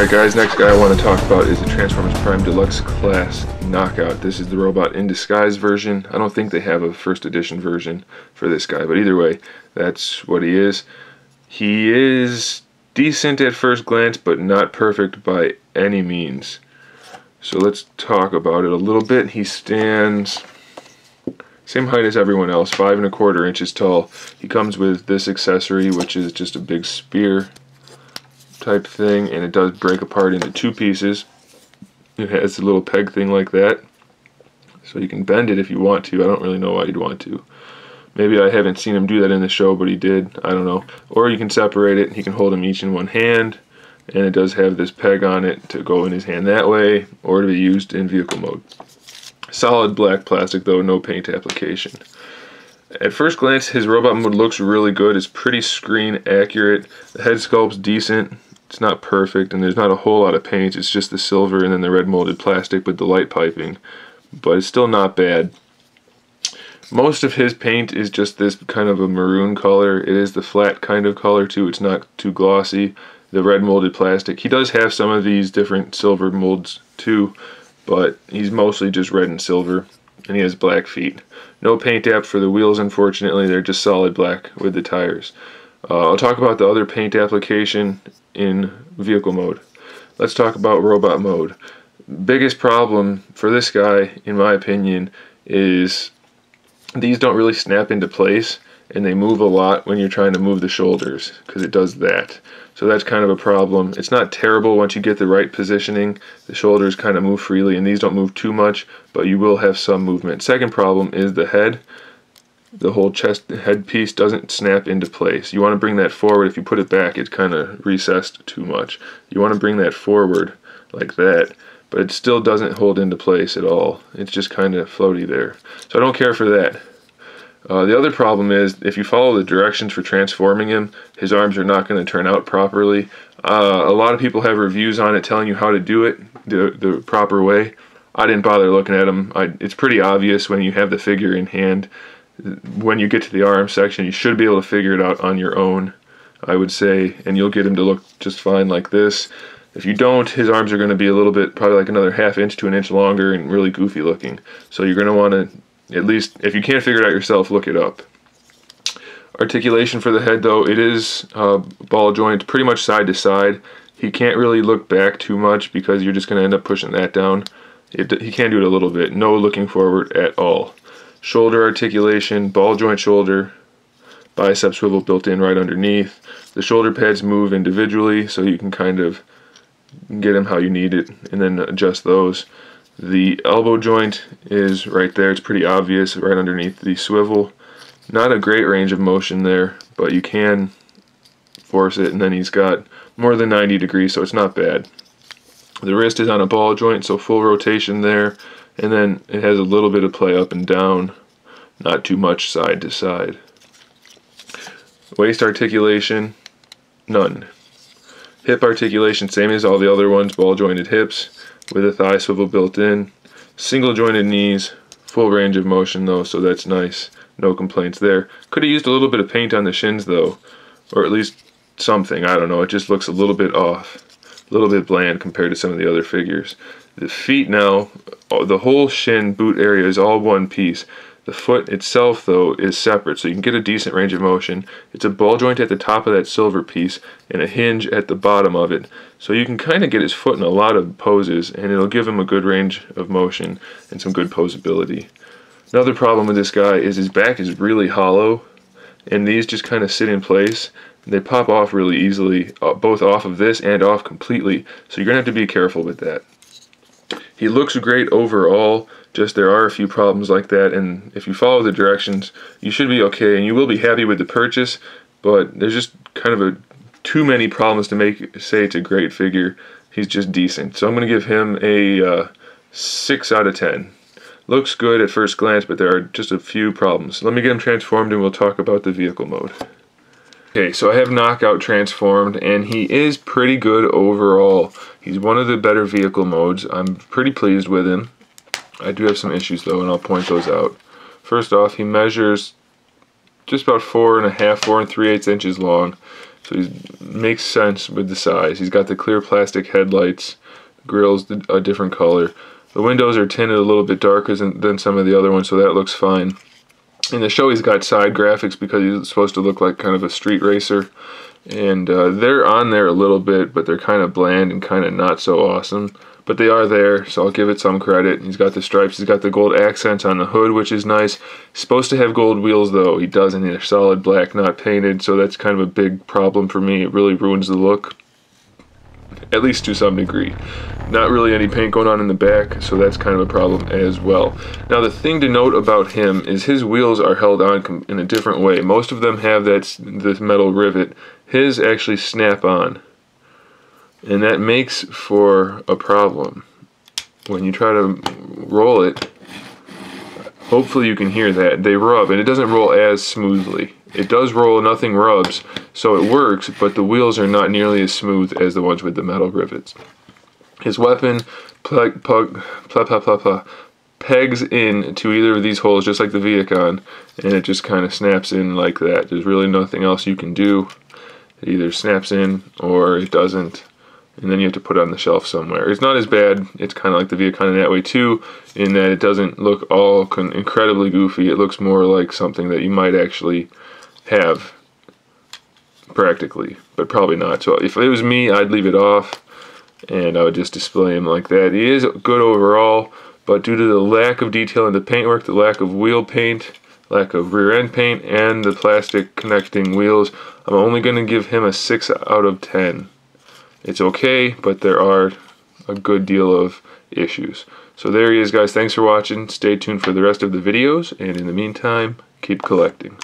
Alright guys, next guy I want to talk about is the Transformers Prime Deluxe Class Knockout. This is the Robot in Disguise version. I don't think they have a first edition version for this guy, but either way, that's what he is. He is decent at first glance, but not perfect by any means. So let's talk about it a little bit. He stands same height as everyone else, 5 1/4 inches tall. He comes with this accessory, which is just a big spear type thing, and it does break apart into 2 pieces. It has a little peg thing like that, so you can bend it if you want to. I don't really know why you'd want to. Maybe I haven't seen him do that in the show, but he did. I don't know. Or you can separate it. He can hold them each in one hand, and it does have this peg on it to go in his hand that way, or to be used in vehicle mode. Solid black plastic though, no paint application. At first glance, his robot mode looks really good. It's pretty screen accurate. The head sculpt's decent. It's not perfect, and there's not a whole lot of paint. It's just the silver and then the red molded plastic with the light piping. But it's still not bad. Most of his paint is just this kind of a maroon color. It is the flat kind of color too. It's not too glossy. The red molded plastic. He does have some of these different silver molds too, but he's mostly just red and silver, and he has black feet. No paint app for the wheels, unfortunately. They're just solid black with the tires. I'll talk about the other paint application in vehicle mode. Let's talk about robot mode. Biggest problem for this guy, in my opinion, is these don't really snap into place, and they move a lot when you're trying to move the shoulders, because it does that. So that's kind of a problem. It's not terrible once you get the right positioning. The shoulders kind of move freely, and these don't move too much, but you will have some movement. Second problem is the head. The whole chest head piece doesn't snap into place. You want to bring that forward. If you put it back, it's kind of recessed too much. You want to bring that forward like that, but it still doesn't hold into place at all. It's just kind of floaty there. So I don't care for that. The other problem is, if you follow the directions for transforming him, his arms are not going to turn out properly. A lot of people have reviews on it telling you how to do it the proper way. I didn't bother looking at them. It's pretty obvious when you have the figure in hand. When you get to the arm section, you should be able to figure it out on your own, I would say, and you'll get him to look just fine like this. If you don't, his arms are going to be a little bit, probably like another ½ inch to an inch longer and really goofy looking. So you're going to want to, at least, if you can't figure it out yourself, look it up. Articulation for the head though, it is ball joint pretty much side to side. He can't really look back too much because you're just going to end up pushing that down. He can do it a little bit. No looking forward at all. Shoulder articulation, ball joint shoulder, bicep swivel built in right underneath. The shoulder pads move individually, so you can kind of get them how you need it and then adjust those. The elbow joint is right there. It's pretty obvious right underneath the swivel. Not a great range of motion there, but you can force it, and then he's got more than 90 degrees, so it's not bad. The wrist is on a ball joint, so full rotation there, and then it has a little bit of play up and down, not too much side to side. Waist articulation, none. Hip articulation, same as all the other ones, ball jointed hips with a thigh swivel built in. Single jointed knees, full range of motion though, so that's nice. No complaints there. Could have used a little bit of paint on the shins though, or at least something, I don't know. It just looks a little bit off, a little bit bland compared to some of the other figures. The feet now, the whole shin boot area is all one piece. The foot itself though is separate, so you can get a decent range of motion. It's a ball joint at the top of that silver piece and a hinge at the bottom of it, so you can kind of get his foot in a lot of poses, and it'll give him a good range of motion and some good posability. Another problem with this guy is his back is really hollow, and these just kind of sit in place. They pop off really easily, both off of this and off completely, so you're going to have to be careful with that. He looks great overall, just there are a few problems like that, and if you follow the directions, you should be okay, and you will be happy with the purchase, but there's just kind of too many problems to say it's a great figure. He's just decent. So I'm going to give him a 6 out of 10. Looks good at first glance, but there are just a few problems. Let me get him transformed and we'll talk about the vehicle mode. Okay, so I have Knockout transformed, and he is pretty good overall. He's one of the better vehicle modes. I'm pretty pleased with him. I do have some issues though, and I'll point those out. First off, he measures just about 4 3/8 inches long. So he makes sense with the size. He's got the clear plastic headlights. The grill's a different color. The windows are tinted a little bit darker than some of the other ones, so that looks fine. In the show, he's got side graphics because he's supposed to look like kind of a street racer. And they're on there a little bit, but they're kind of bland and kind of not so awesome. But they are there, so I'll give it some credit. He's got the stripes, he's got the gold accents on the hood, which is nice. He's supposed to have gold wheels, though. He doesn't. They're solid black, not painted, so that's kind of a big problem for me. It really ruins the look, at least to some degree. Not really any paint going on in the back, so that's kind of a problem as well. Now, the thing to note about him is his wheels are held on in a different way. Most of them have this metal rivet. His actually snap on. And that makes for a problem. When you try to roll it, hopefully you can hear that. They rub, and it doesn't roll as smoothly. It does roll, nothing rubs, so it works, but the wheels are not nearly as smooth as the ones with the metal rivets. His weapon pegs in to either of these holes, just like the Viacon, and it just kind of snaps in like that. There's really nothing else you can do. It either snaps in or it doesn't. And then you have to put it on the shelf somewhere. It's not as bad. It's kind of like the Viacon in that way too, in that it doesn't look all incredibly goofy. It looks more like something that you might actually have practically, but probably not. So if it was me, I'd leave it off and I would just display him like that. He is good overall, but due to the lack of detail in the paintwork, the lack of wheel paint, lack of rear end paint, and the plastic connecting wheels, I'm only going to give him a 6 out of 10. It's okay, but there are a good deal of issues. So there he is, guys. Thanks for watching. Stay tuned for the rest of the videos, and in the meantime, keep collecting.